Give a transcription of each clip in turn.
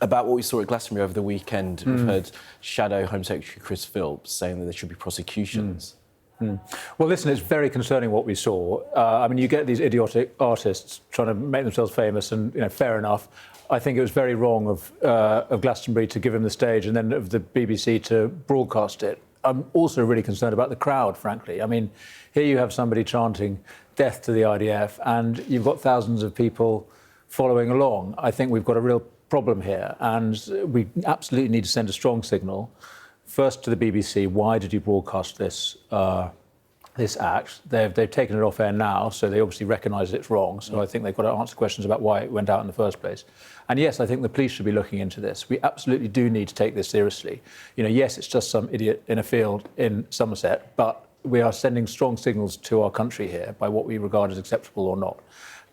about what we saw at Glastonbury over the weekend. We've heard Shadow Home Secretary Chris Philps saying that there should be prosecutions. Well, listen, it's very concerning what we saw. I mean, you get these idiotic artists trying to make themselves famous, and fair enough. I think it was very wrong of Glastonbury to give him the stage, and then of the BBC to broadcast it. I'm also really concerned about the crowd, frankly. I mean, here you have somebody chanting "Death to the IDF," and you've got thousands of people following along. I think we've got a real problem here, and we absolutely need to send a strong signal. First to the BBC, why did you broadcast this act? They've taken it off air now, so they obviously recognise it's wrong. So I think they've got to answer questions about why it went out in the first place. And yes, I think the police should be looking into this. We absolutely do need to take this seriously. Yes, it's just some idiot in a field in Somerset, but we are sending strong signals to our country here by what we regard as acceptable or not.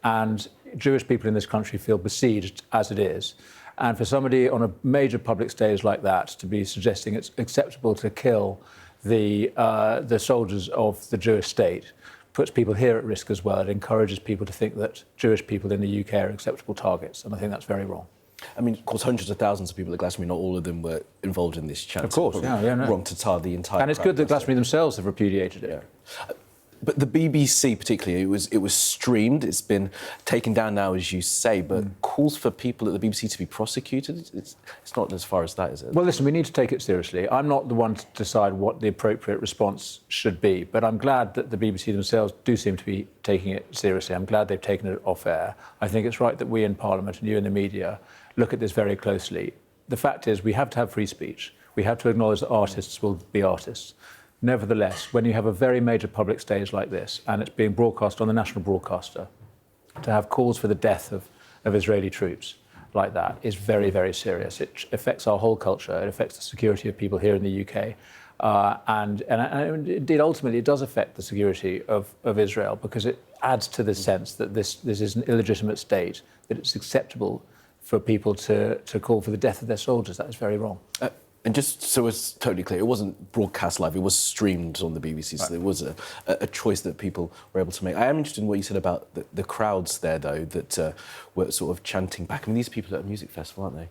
And Jewish people in this country feel besieged as it is. And for somebody on a major public stage like that to be suggesting it's acceptable to kill the soldiers of the Jewish state puts people here at risk as well. It encourages people to think that Jewish people in the UK are acceptable targets, and I think that's very wrong. I mean, of course, hundreds of thousands of people at Glastonbury, not all of them were involved in this chant. Of course, wrong to tar the entire. And it's good that Glastonbury themselves have repudiated it. Yeah. But the BBC particularly, it was streamed. It's been taken down now, as you say. But calls for people at the BBC to be prosecuted. It's not as far as that, is it? Well, listen, we need to take it seriously. I'm not the one to decide what the appropriate response should be, but I'm glad that the BBC themselves do seem to be taking it seriously. I'm glad they've taken it off air. I think it's right that we in Parliament and you in the media look at this very closely. The fact is, we have to have free speech. We have to acknowledge that artists will be artists. Nevertheless, when you have a very major public stage like this and it's being broadcast on the national broadcaster, to have calls for the death of Israeli troops like that is very, very serious. It affects our whole culture. It affects the security of people here in the UK. And indeed, ultimately, it does affect the security of Israel because it adds to the sense that this is an illegitimate state, that it's acceptable for people to call for the death of their soldiers. That is very wrong. And just so it's totally clear, it wasn't broadcast live, it was streamed on the BBC, so there was a choice that people were able to make. I am interested in what you said about the crowds there, though, that were sort of chanting back. I mean, these people are at a music festival, aren't they?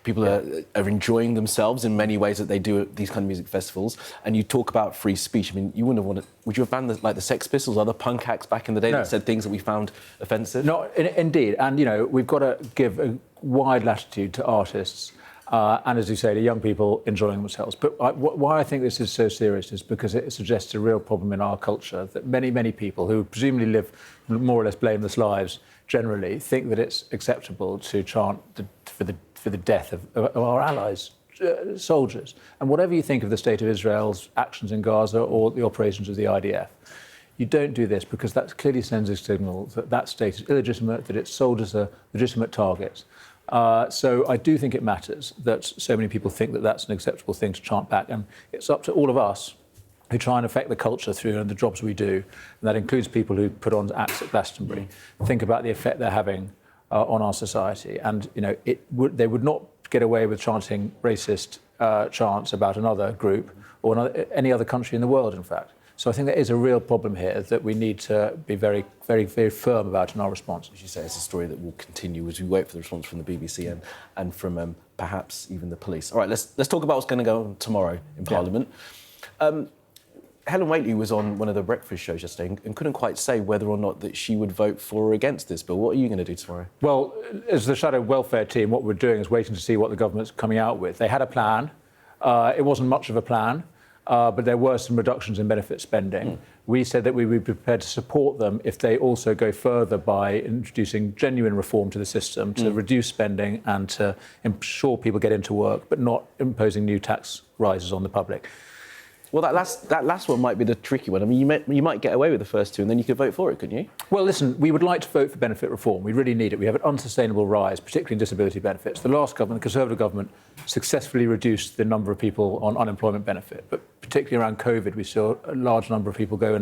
People are enjoying themselves in many ways that they do at these kind of music festivals. And you talk about free speech. I mean, you wouldn't have wanted... Would you have banned the Sex Pistols, other punk acts back in the day that said things that we found offensive? No, indeed. And, we've got to give a wide latitude to artists and, as you say, to young people enjoying themselves. But why I think this is so serious is because it suggests a real problem in our culture that many, many people who presumably live more or less blameless lives generally think that it's acceptable to chant for the death of our allies, soldiers. And whatever you think of the state of Israel's actions in Gaza or the operations of the IDF, you don't do this because that clearly sends a signal that that state is illegitimate, that its soldiers are legitimate targets. So I do think it matters that so many people think that that's an acceptable thing to chant back. And it's up to all of us who try and affect the culture through the jobs we do, and that includes people who put on acts at Glastonbury, think about the effect they're having on our society. And, they would not get away with chanting racist chants about another group or any other country in the world, in fact. So I think there is a real problem here that we need to be very, very, very firm about in our response. As you say, it's a story that will continue as we wait for the response from the BBC and from perhaps even the police. All right, let's talk about what's going to go on tomorrow in Parliament. Helen Whately was on one of the breakfast shows yesterday and couldn't quite say whether or not that she would vote for or against this bill. What are you going to do tomorrow? Well, as the Shadow Welfare team, what we're doing is waiting to see what the government's coming out with. They had a plan. It wasn't much of a plan. But there were some reductions in benefit spending. We said that we would be prepared to support them if they also go further by introducing genuine reform to the system, to reduce spending and to ensure people get into work, but not imposing new tax rises on the public. Well, that last one might be the tricky one. I mean, you might get away with the first two and then you could vote for it, couldn't you? Well, listen, we would like to vote for benefit reform. We really need it. We have an unsustainable rise, particularly in disability benefits. The last government, the Conservative government, successfully reduced the number of people on unemployment benefit. But particularly around COVID, we saw a large number of people go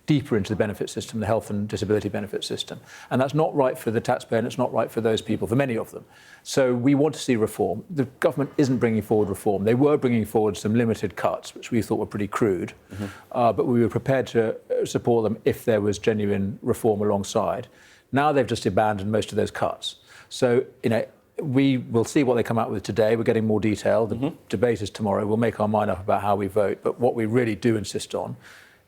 deeper into the benefit system, the health and disability benefit system. And that's not right for the taxpayer and it's not right for those people, for many of them. So we want to see reform. The government isn't bringing forward reform. They were bringing forward some limited cuts, which we thought were pretty crude, but we were prepared to support them if there was genuine reform alongside. Now they've just abandoned most of those cuts. So, we will see what they come out with today. We're getting more detail. The debate is tomorrow. We'll make our mind up about how we vote. But what we really do insist on,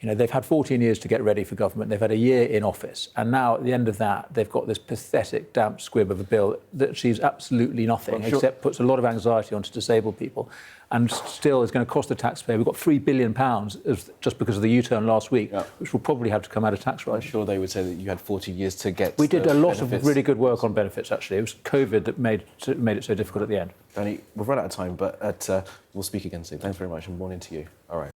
they've had 14 years to get ready for government. They've had a year in office. And now, at the end of that, they've got this pathetic, damp squib of a bill that achieves absolutely nothing, except puts a lot of anxiety onto disabled people, and still is going to cost the taxpayer. We've got £3 billion just because of the U-turn last week, which will probably have to come out of tax rise. I'm sure they would say that you had 14 years to get. We did a lot of really good work on benefits, actually. It was COVID that made it so difficult at the end. Danny, we've run out of time, but we'll speak again soon. Thanks very much, and morning to you. All right.